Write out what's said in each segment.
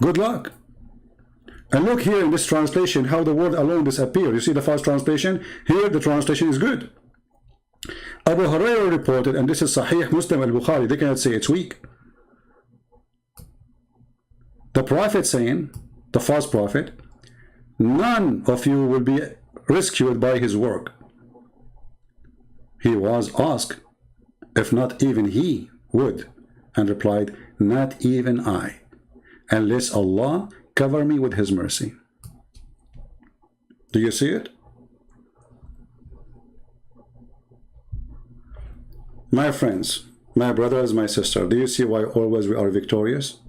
Good luck. And look here in this translation how the word alone disappeared. You see the first translation? Here the translation is good. Abu Hurairah reported, and this is Sahih Muslim al-Bukhari, they cannot say it's weak. The Prophet saying, the false prophet, none of you will be rescued by his work. He was asked if not even he would, and replied, not even I, unless Allah cover me with his mercy. Do you see it? My friends, my brothers, my sister, do you see why always we are victorious?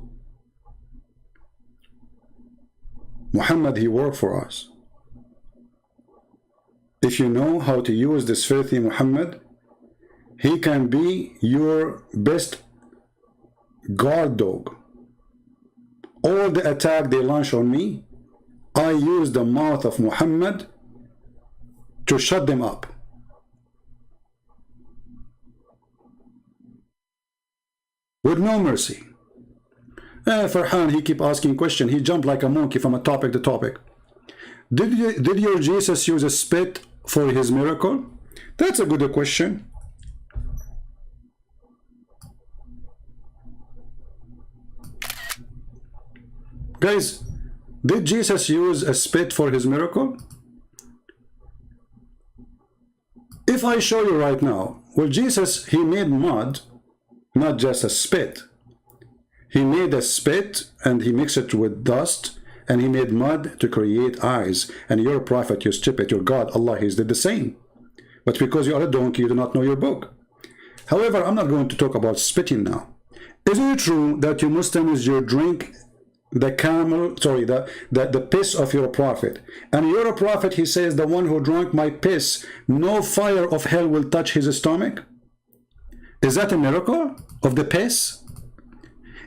Muhammad, he worked for us. If you know how to use this filthy Muhammad, he can be your best guard dog. All the attack they launch on me, I use the mouth of Muhammad to shut them up. With no mercy. Farhan, he keep asking question. He jumped like a monkey from a topic to topic. Did your Jesus use a spit for his miracle? That's a good question. Guys, did Jesus use a spit for his miracle? If I show you right now, well, Jesus, he made mud, not just a spit. He made a spit and he mixed it with dust and he made mud to create eyes. And your prophet, you stupid, your God, Allah, he did the same. But because you are a donkey, you do not know your book. However, I'm not going to talk about spitting now. Is it true that you Muslims, you drink the the piss of your prophet? And your prophet, he says, the one who drank my piss, no fire of hell will touch his stomach? Is that a miracle of the piss?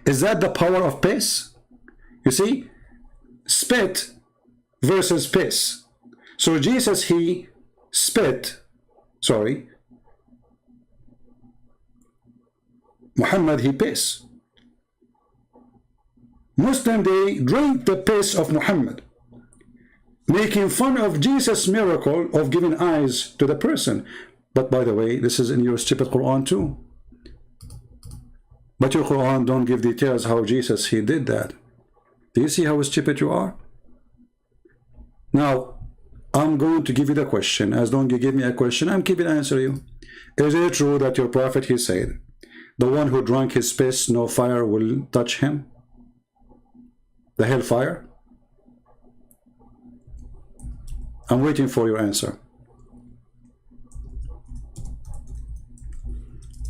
Is that the power of piss? You see, spit versus piss. So Jesus, he spit, Muhammad, he piss. Muslim, they drink the piss of Muhammad, making fun of Jesus' miracle of giving eyes to the person. But by the way, this is in your stupid Quran too. But your Quran don't give details how Jesus, he did that. Do you see how stupid you are? Now, I'm going to give you the question. As long as you give me a question, I'm keeping answer you. Is it true that your prophet, he said, the one who drank his piss, no fire will touch him? The hellfire? I'm waiting for your answer.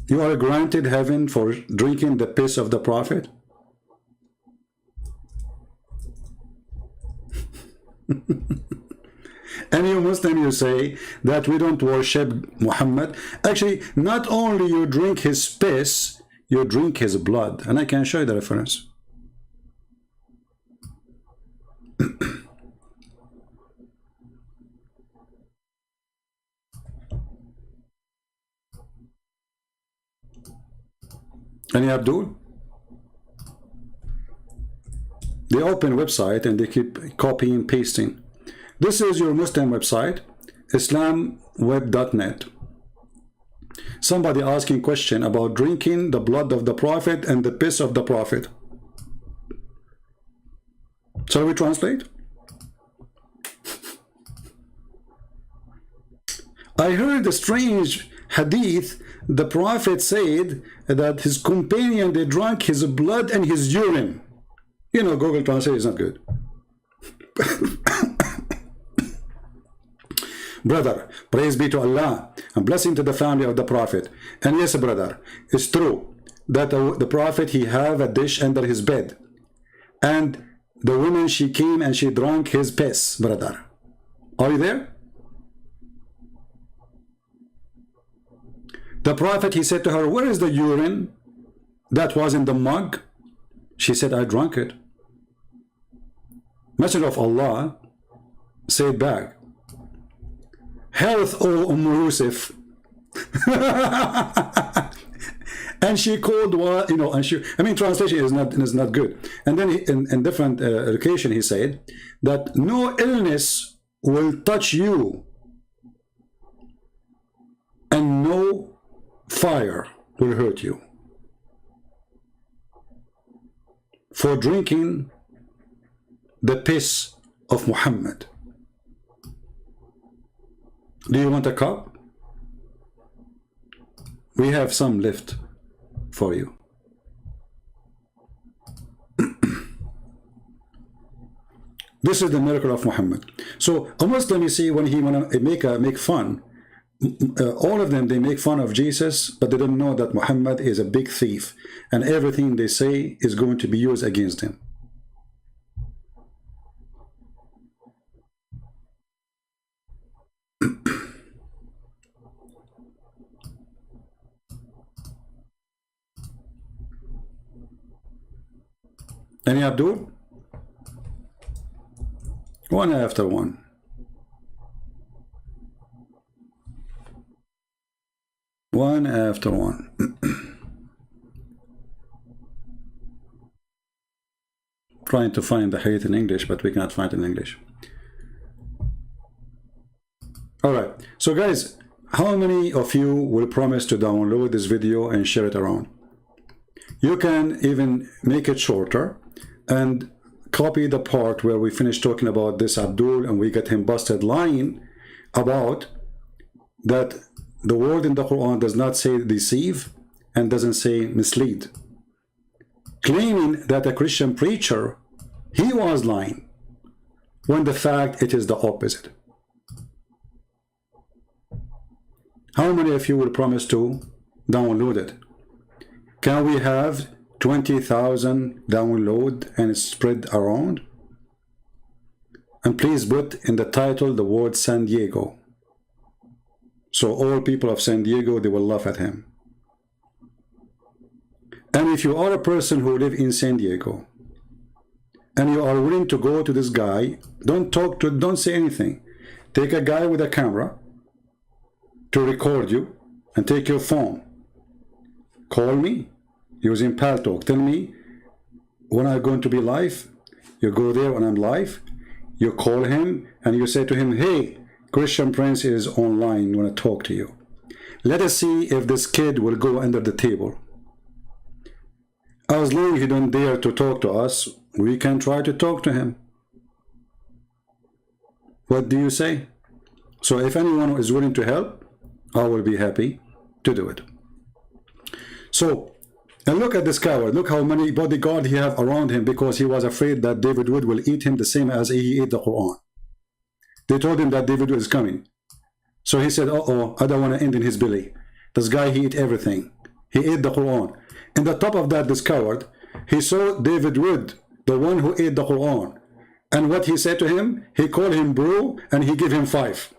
You are granted heaven for drinking the piss of the prophet? And you Muslim, you say that we don't worship Muhammad. Actually, not only you drink his piss, you drink his blood. And I can show you the reference. Any Abdul? They open website and they keep copying and pasting. This is your Muslim website, islamweb.net. Somebody asking question about drinking the blood of the prophet and the piss of the prophet. Shall we translate? I heard a strange hadith. The prophet said that his companion, they drank his blood and his urine. You know, Google Translate is not good. Brother, praise be to Allah and blessing to the family of the prophet. And yes, brother, it's true that the prophet, he have a dish under his bed. And the woman, she came and she drank his piss, brother. Are you there? The prophet, he said to her, where is the urine that was in the mug? She said, I drank it. Messenger of Allah said back, health, O Yusuf. And she called, you know, and she, I mean, translation is not good. And then in different occasion he said that no illness will touch you and no fire will hurt you for drinking the piss of Muhammad. Do you want a cup? We have some left for you. This is the miracle of Muhammad. So a Muslim, you see, when he want to make fun, all of them, they make fun of Jesus, but they don't know that Muhammad is a big thief, and everything they say is going to be used against him. Any Abdul? One after one. One after one. Trying to find the hadith in English, but we cannot find it in English. Alright, so guys, how many of you will promise to download this video and share it around? You can even make it shorter and copy the part where we finish talking about this Abdul and we get him busted lying about that the word in the Quran does not say deceive and doesn't say mislead, claiming that a Christian preacher, he was lying, when the fact it is the opposite. How many of you will promise to download it? Can we have 20,000 download and spread around? And please put in the title the word San Diego, so all people of San Diego, they will laugh at him. And if you are a person who live in San Diego and you are willing to go to this guy, don't say anything. Take a guy with a camera to record you and take your phone. Call me using Paltalk. Tell me when I'm going to be live. You go there when I'm live. You call him and you say to him, hey, Christian Prince is online, want to talk to you. Let us see if this kid will go under the table. As long as he don't dare to talk to us, we can try to talk to him. What do you say? So if anyone is willing to help, I will be happy to do it. So, and look at this coward. Look how many bodyguards he have around him because he was afraid that David Wood will eat him the same as he ate the Quran. They told him that David Wood is coming. So he said, uh-oh, I don't want to end in his belly. This guy, he ate everything. He ate the Quran. And the top of that, this coward, he saw David Wood, the one who ate the Quran. And what he said to him, he called him bro, and he gave him 5.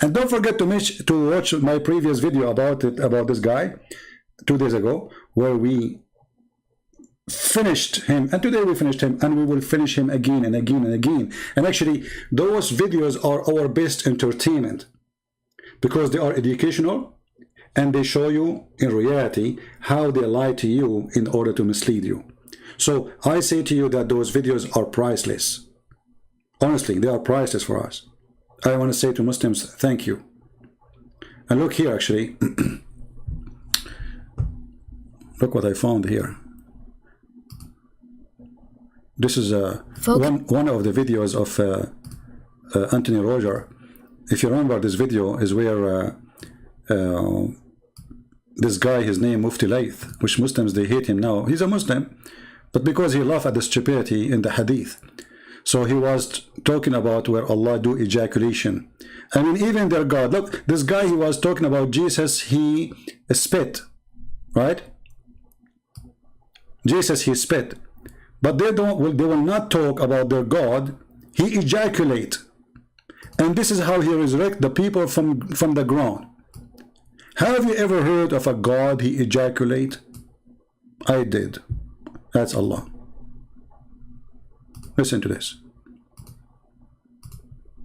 And don't forget to watch my previous video about this guy 2 days ago, where we finished him, and today we finished him, and we will finish him again and again and again. And actually, those videos are our best entertainment because they are educational and they show you in reality how they lie to you in order to mislead you. So I say to you that those videos are priceless. Honestly, they are priceless for us. I want to say to Muslims, thank you. And look here, actually. Look what I found here. This is one of the videos of Anthony Roger. If you remember, this video is where this guy, his name Mufti Layth, which Muslims, they hate him now. He's a Muslim, but because he laughed at the stupidity in the hadith. So he was talking about where Allah do ejaculation. I mean, even their God. Look, this guy, he was talking about Jesus, he spit, right? Jesus, he spit. But they will not talk about their God. He ejaculate. And this is how he resurrect the people from the ground. Have you ever heard of a God he ejaculate? I did. That's Allah. Listen to this.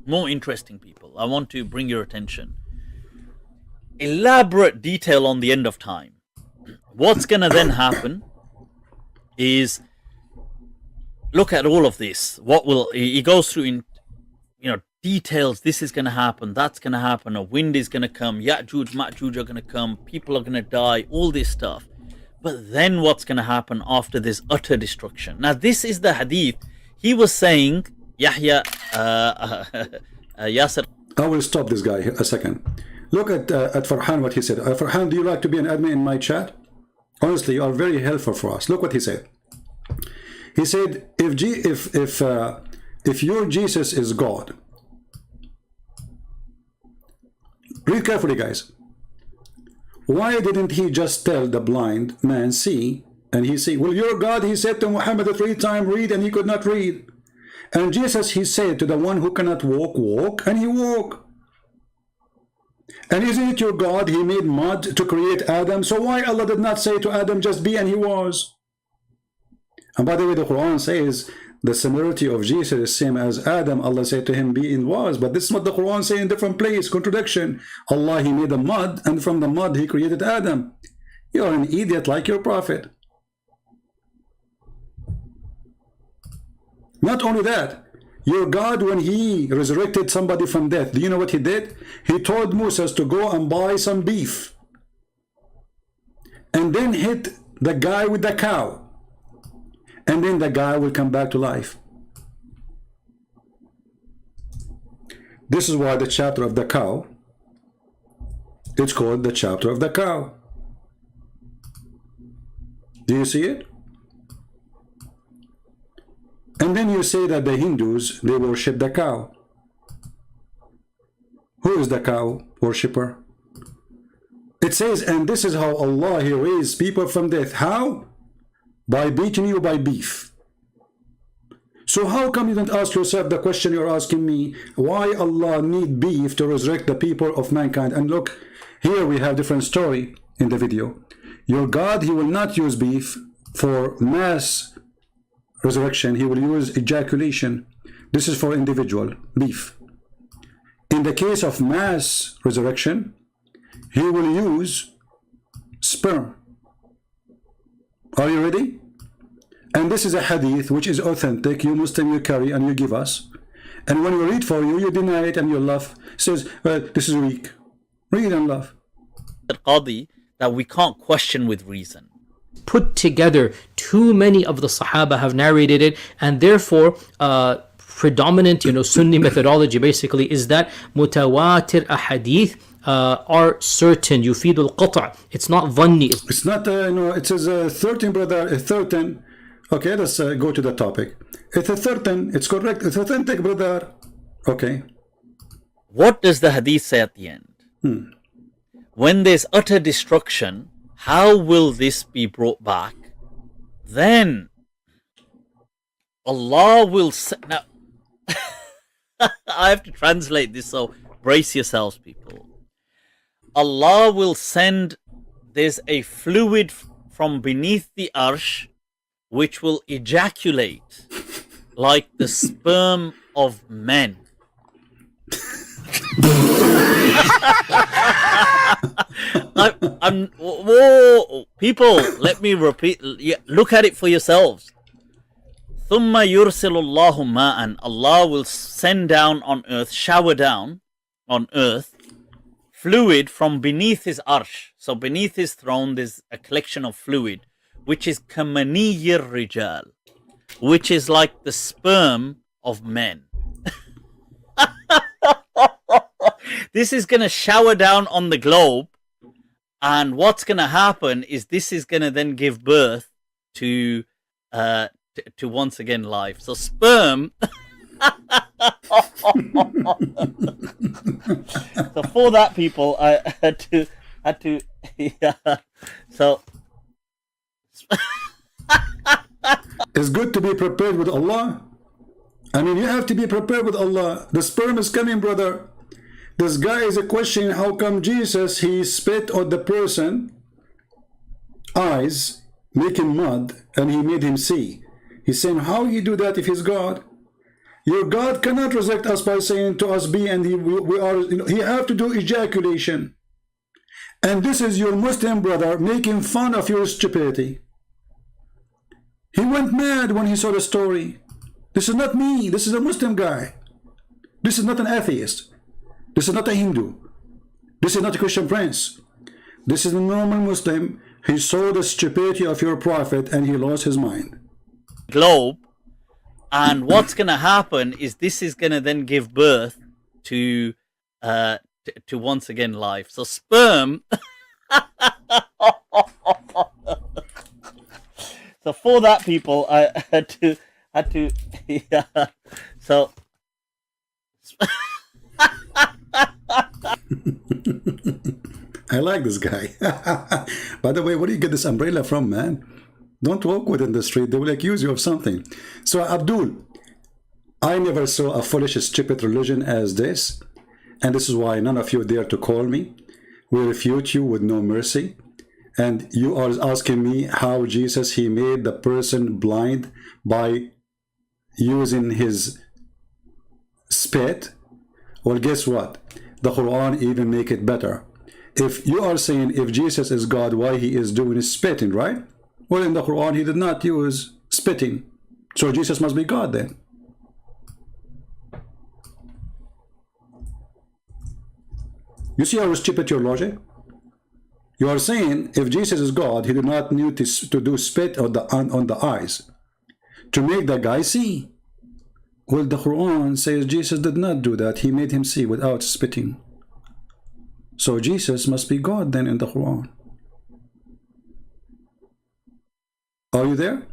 More interesting people, I want to bring your attention elaborate detail on the end of time. What's going to then happen is, look at all of this. He goes through in, details. This is going to happen. That's going to happen. A wind is going to come. Ya'juj, Ma'juj are going to come. People are going to die. All this stuff. But then what's going to happen after this utter destruction? Now, this is the hadith. He was saying, Yahya, Yasir. I will stop this guy a second. Look at Farhan, what he said. Farhan, do you like to be an admin in my chat? Honestly, you are very helpful for us. Look what he said. He said, if your Jesus is God, read carefully, guys. Why didn't he just tell the blind man, see, and he said, well, your God, he said to Muhammad 3 times, read, and he could not read. And Jesus, he said to the one who cannot walk, walk, and he walked. And isn't it your God, he made mud to create Adam? So why Allah did not say to Adam, just be, and he was? And by the way, the Quran says the similarity of Jesus is same as Adam. Allah said to him, be, and was. But this is what the Quran says in different place. Contradiction. Allah, he made the mud, and from the mud he created Adam. You're an idiot like your prophet. Not only that, your God, when he resurrected somebody from death, do you know what he did? He told Moses to go and buy some beef and then hit the guy with the cow, and then the guy will come back to life. This is why the chapter of the cow, it's called the chapter of the cow. Do you see it? And then you say that the Hindus, they worship the cow. Who is the cow worshipper? It says, and this is how Allah, he raised people from death. How? By beating you by beef. So how come you don't ask yourself the question you're asking me? Why Allah need beef to resurrect the people of mankind? And look, here we have different story in the video. Your God, he will not use beef for mass resurrection. He will use ejaculation. This is for individual beef. In the case of mass resurrection, he will use sperm. Are you ready? And this is a hadith which is authentic. You Muslim, you carry and you give us. And when we read for you, you deny it and you laugh. Says, well, this is weak. Read and laugh. Qadi, that we can't question with reason. Put together, too many of the Sahaba have narrated it, and therefore predominant Sunni methodology basically is that mutawatir ahadith are certain. Yufidul qata'. It's not dhanni. It's not it says 13, brother, 13. Okay, let's go to the topic. It's a 13. It's correct. It's authentic, brother. Okay. What does the hadith say at the end? When there's utter destruction, how will this be brought back? Then Allah will now I have to translate this, so brace yourselves, people. Allah will send, there's a fluid from beneath the arsh which will ejaculate like the sperm of men. Whoa, people, let me repeat. Look at it for yourselves. ثُمَّ يُرْسِلُ اللَّهُ مَاءً. Allah will send down on earth, shower down on earth, fluid from beneath his arsh. So beneath his throne there's a collection of fluid, which is كَمَنِيِّ الرِّجَالِ, which is like the sperm of men. This is going to shower down on the globe, and what's going to happen is this is going to then give birth to once again life. So sperm. So for that, people, I had to yeah. So it's good to be prepared with Allah. I mean, you have to be prepared with Allah. The sperm is coming, brother. This guy is a question, how come Jesus, he spit on the person eyes, making mud, and he made him see. He's saying, how he do that if he's God? Your God cannot resurrect us by saying to us be, and he have to do ejaculation. And this is your Muslim brother making fun of your stupidity. He went mad when he saw the story. This is not me. This is a Muslim guy. This is not an atheist. This is not a Hindu. This is not a Christian prince. This is a normal Muslim. He saw the stupidity of your prophet and he lost his mind. Globe. And what's going to happen is this is going to then give birth to once again life. So sperm. So for that, people, I had to yeah. So. I like this guy. By the way, where do you get this umbrella from, man? Don't walk within the street. They will accuse you of something. So, Abdul, I never saw a foolish, stupid religion as this. And this is why none of you dare to call me. We refute you with no mercy. And you are asking me how Jesus, he made the person blind by using his spit. Well, guess what? The Quran even make it better. If you are saying if Jesus is God, why he is doing is spitting, right? Well, in the Quran, he did not use spitting. So Jesus must be God then. You see how stupid your logic? You are saying if Jesus is God, he did not need to do spit on the eyes to make the guy see. Well, the Quran says Jesus did not do that. He made him see without spitting. So Jesus must be God then in the Quran. Are you there?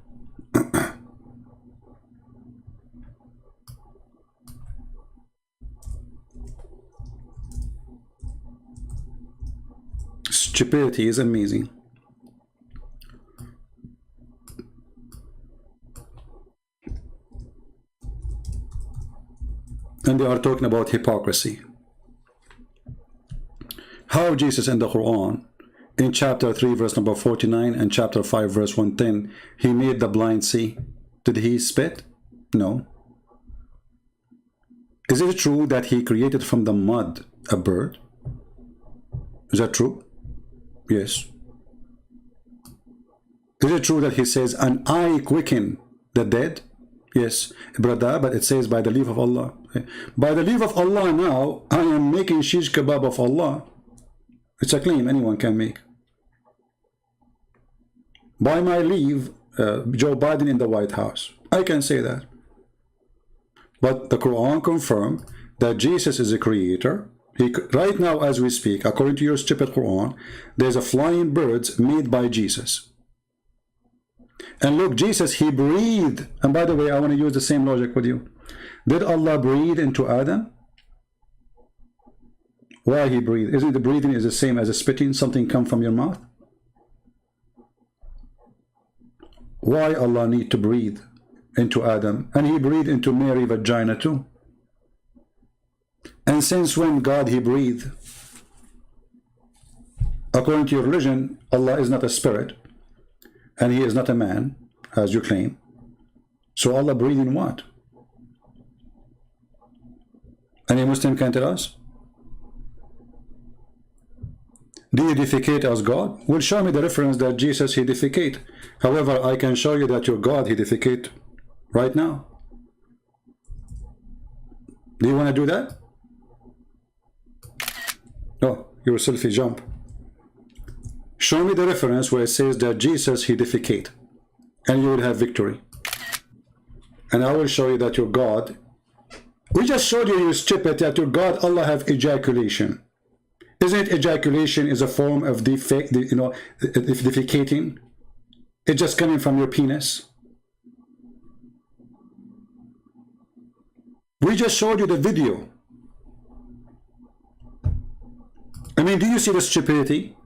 Stupidity is amazing. And they are talking about hypocrisy. How Jesus in the Quran, in chapter 3 verse number 49 and chapter 5 verse 110, he made the blind see. Did he spit? No. Is it true that he created from the mud a bird? Is that true? Yes. Is it true that he says an eye quicken the dead? Yes, brother, but it says by the leave of Allah. By the leave of Allah now, I am making shish kebab of Allah. It's a claim anyone can make. By my leave, Joe Biden in the White House. I can say that. But the Quran confirmed that Jesus is a creator. Right now, as we speak, according to your stupid Quran, there's a flying birds made by Jesus. And look, Jesus, he breathed. And by the way, I want to use the same logic with you. Did Allah breathe into Adam? Why he breathed? Isn't the breathing is the same as a spitting? Something come from your mouth? Why Allah need to breathe into Adam? And he breathed into Mary vagina too. And since when God he breathed? According to your religion, Allah is not a spirit. And he is not a man, as you claim. So Allah breathing what? Any Muslim can tell us? Do you defecate as God? Well, show me the reference that Jesus, he defecate. However, I can show you that your God, he defecate right now. Do you want to do that? No, your selfie jump. Show me the reference where it says that Jesus, he defecate. And you will have victory. And I will show you that your God, we just showed you, you stupid, that your God, Allah have ejaculation. Isn't ejaculation is a form of defecating? It's just coming from your penis. We just showed you the video. I mean, do you see the stupidity?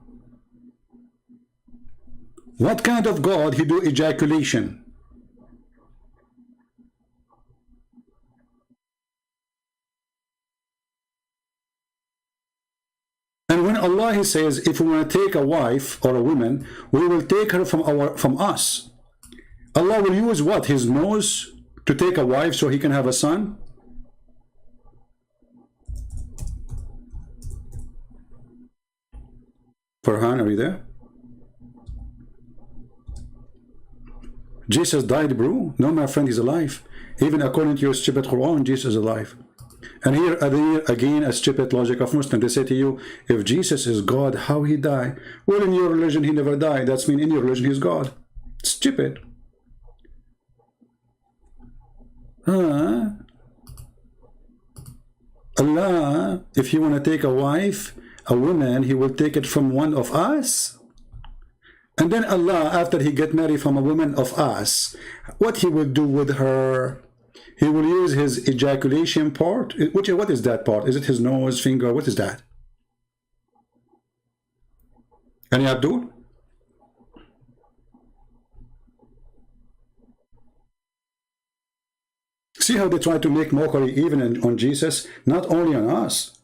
What kind of God he do ejaculation? And when Allah he says, if we want to take a wife or a woman, we will take her from us. Allah will use what? His nose to take a wife so he can have a son? Farhan, are you there? Jesus died, bro. No, my friend, he's alive. Even according to your stupid Quran, Jesus is alive. And here again, a stupid logic of Muslim. They say to you, if Jesus is God, how he died? Well, in your religion, he never died. That's mean in your religion, he's God. Stupid. Allah, if you want to take a wife, a woman, he will take it from one of us. And then Allah, after he get married from a woman of us, what he will do with her? He will use his ejaculation part. What is that part? Is it his nose, finger? What is that? Any Abdul? See how they try to make mockery even on Jesus, not only on us.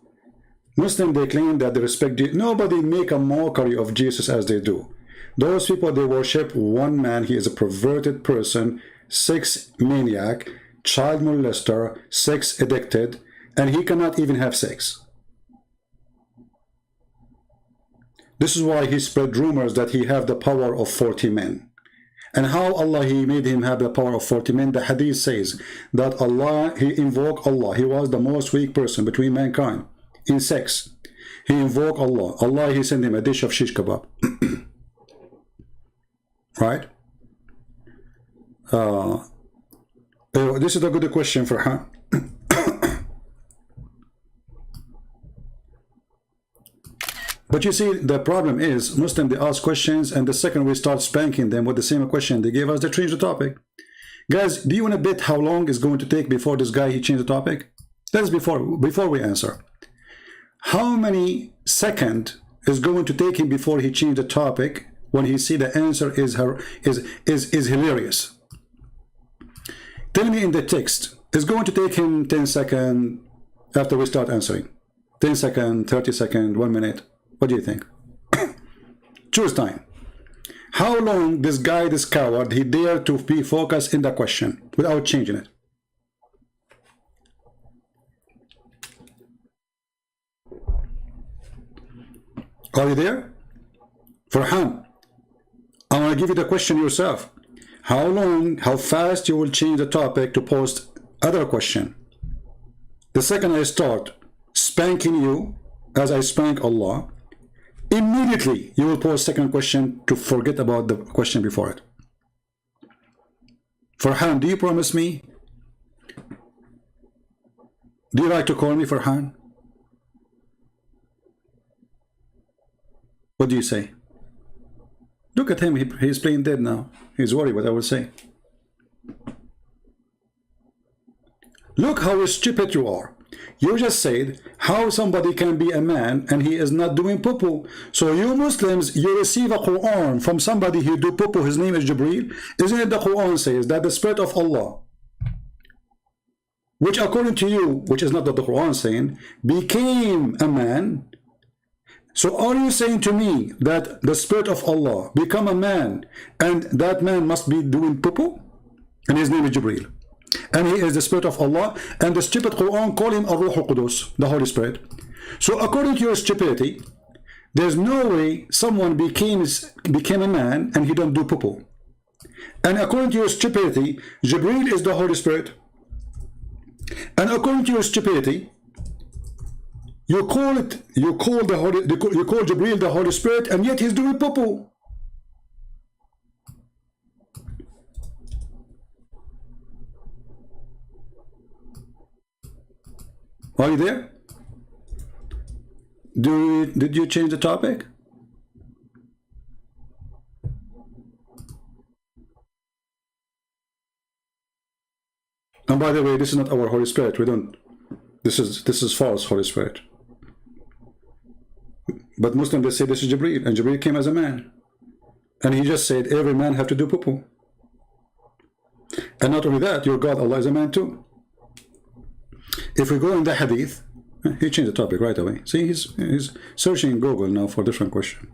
Muslims, they claim that they respect Jesus. Nobody make a mockery of Jesus as they do. Those people, they worship one man. He is a perverted person, sex maniac, child molester, sex addicted, and he cannot even have sex. This is why he spread rumors that he have the power of 40 men. And how Allah, he made him have the power of 40 men. The hadith says that Allah, he invoked Allah. He was the most weak person between mankind in sex. He invoked Allah. Allah, he sent him a dish of shish kebab. Right? This is a good question for her. But you see, the problem is, Muslims, they ask questions, and the second we start spanking them with the same question they gave us, they change the topic. Guys, do you want to bet how long it's going to take before this guy, he changed the topic? That is before we answer. How many seconds is going to take him before he changed the topic when he see the answer is hilarious? Tell me in the text, it's going to take him 10 seconds after we start answering. 10 seconds, 30 seconds, 1 minute. What do you think? Choose time. How long this guy, this coward, he dared to be focused in the question without changing it? Are you there? Farhan, I want to give you the question yourself. How long, how fast you will change the topic to post other question? The second I start spanking you, as I spank Allah, immediately you will post second question to forget about the question before it. Farhan, do you promise me? Do you like to call me Farhan? What do you say? Look at him, he's playing dead now. He's worried what I will say. Look how stupid you are. You just said how somebody can be a man and he is not doing poo-poo. So you Muslims, you receive a Quran from somebody who do poo-poo, his name is Jibreel. Isn't it the Quran says that the Spirit of Allah, which according to you, which is not what the Quran saying, became a man? So are you saying to me that the Spirit of Allah become a man and that man must be doing poo-poo? And his name is Jibreel. And he is the Spirit of Allah, and the stupid Quran call him Ar-Ruh Al-Qudus, the Holy Spirit. So according to your stupidity, there's no way someone became a man and he don't do poo-poo. And according to your stupidity, Jibreel is the Holy Spirit. And according to your stupidity, you call Jibreel the Holy Spirit, and yet he's doing poo-poo. Are you there? Did you change the topic? And by the way, this is not our Holy Spirit. We don't. This is false Holy Spirit. But Muslims, they say this is Jibreel, and Jibreel came as a man, and he just said every man have to do poo-poo. And not only that, your God Allah is a man too. If we go in the hadith, he changed the topic right away. See, he's searching in Google now for a different question.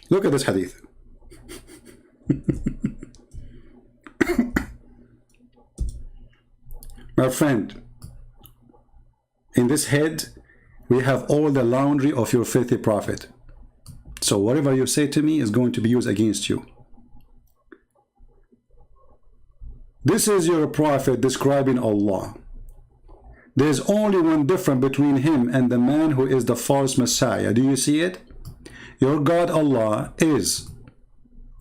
Look at this hadith. My friend, in this head, we have all the laundry of your filthy prophet. So whatever you say to me is going to be used against you. This is your prophet describing Allah. There's only one difference between him and the man who is the false Messiah. Do you see it? Your God Allah is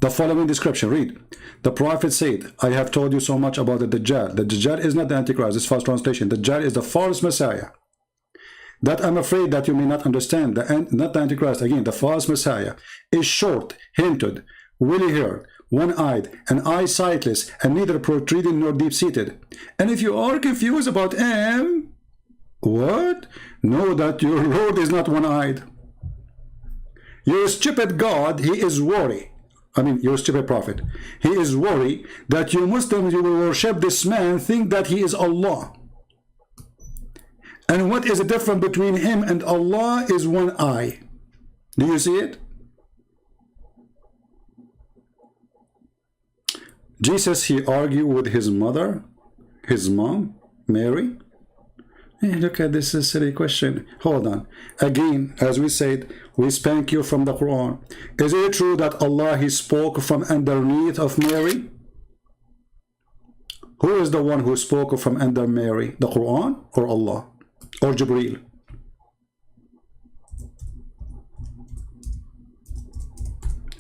the following description. Read. The prophet said, I have told you so much about the Dajjal. The Dajjal is not the Antichrist. This false translation. The Dajjal is the false Messiah. That I'm afraid that you may not understand. Not the Antichrist. Again, the false Messiah is short, hinted, woolly-haired, one-eyed, and eye-sightless, and neither protruding nor deep-seated. And if you are confused about him, what? Know that your Lord is not one-eyed. Your stupid God, he is worried. Your stupid prophet. He is worried that you Muslims, you will worship this man, think that he is Allah. And what is the difference between him and Allah is one eye. Do you see it? Jesus, he argued with his mother, his mom, Mary. Hey, look at this silly question. Hold on. Again, as we said, we spank you from the Quran. Is it true that Allah, he spoke from underneath of Mary? Who is the one who spoke from under Mary? The Quran or Allah? Or Jibreel?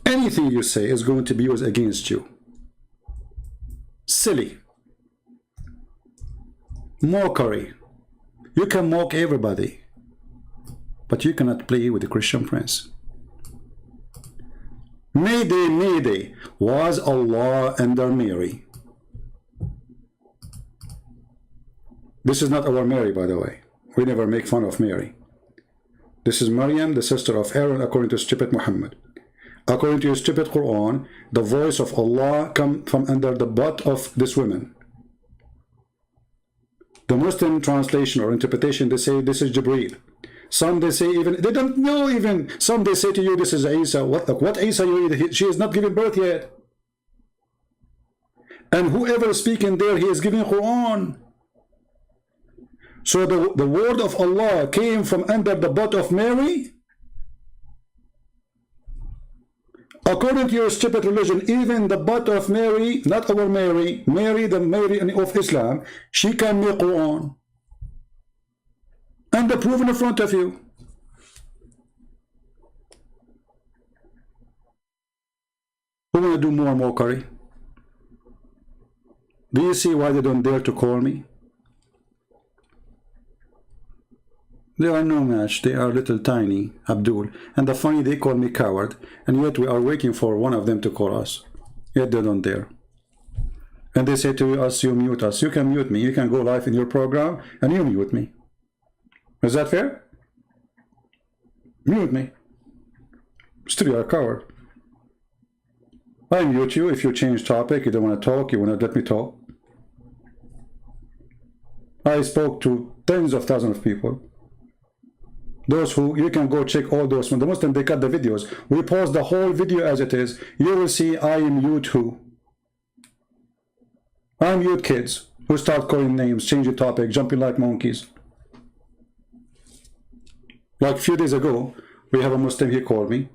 Anything you say is going to be used against you. Silly. Mockery. You can mock everybody, but you cannot play with the Christian Prince. Mayday, Mayday, was Allah under Mary? This is not our Mary, by the way. We never make fun of Mary. This is Maryam, the sister of Aaron, according to stupid Muhammad. According to your stupid Quran, the voice of Allah come from under the butt of this woman. The Muslim translation or interpretation, they say this is Jibreel. Some they say even, they don't know even. Some they say to you this is Isa. What Isa you read? She is not giving birth yet. And whoever is speaking there, he is giving Quran. So the word of Allah came from under the butt of Mary. According to your stupid religion, even the butt of Mary, not our Mary, Mary, the Mary of Islam, she can make Quran. And the proof in front of you. Who want to do more mockery? Do you see why they don't dare to call me? They are no match. They are little tiny, Abdul. And the funny, they call me coward. And yet we are waiting for one of them to call us. Yet they don't dare. And they say to us, you mute us. You can mute me. You can go live in your program and you mute me. Is that fair? Mute me. Still you are a coward. I mute you if you change topic. You don't want to talk. You want to let me talk. I spoke to tens of thousands of people. Those who, you can go check all those. When the Muslim, they cut the videos. We pause the whole video as it is. You will see I mute who? I mute kids who start calling names, changing topic, jumping like monkeys. Like a few days ago, we have a Muslim, he called me.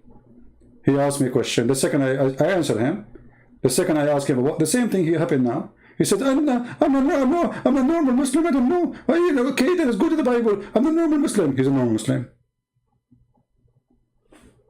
He asked me a question. The second I answered him. The second I asked him, what? The same thing happened now. He said, I'm a normal Muslim, I don't know. Okay, then let's go to the Bible. I'm a normal Muslim. He's a normal Muslim.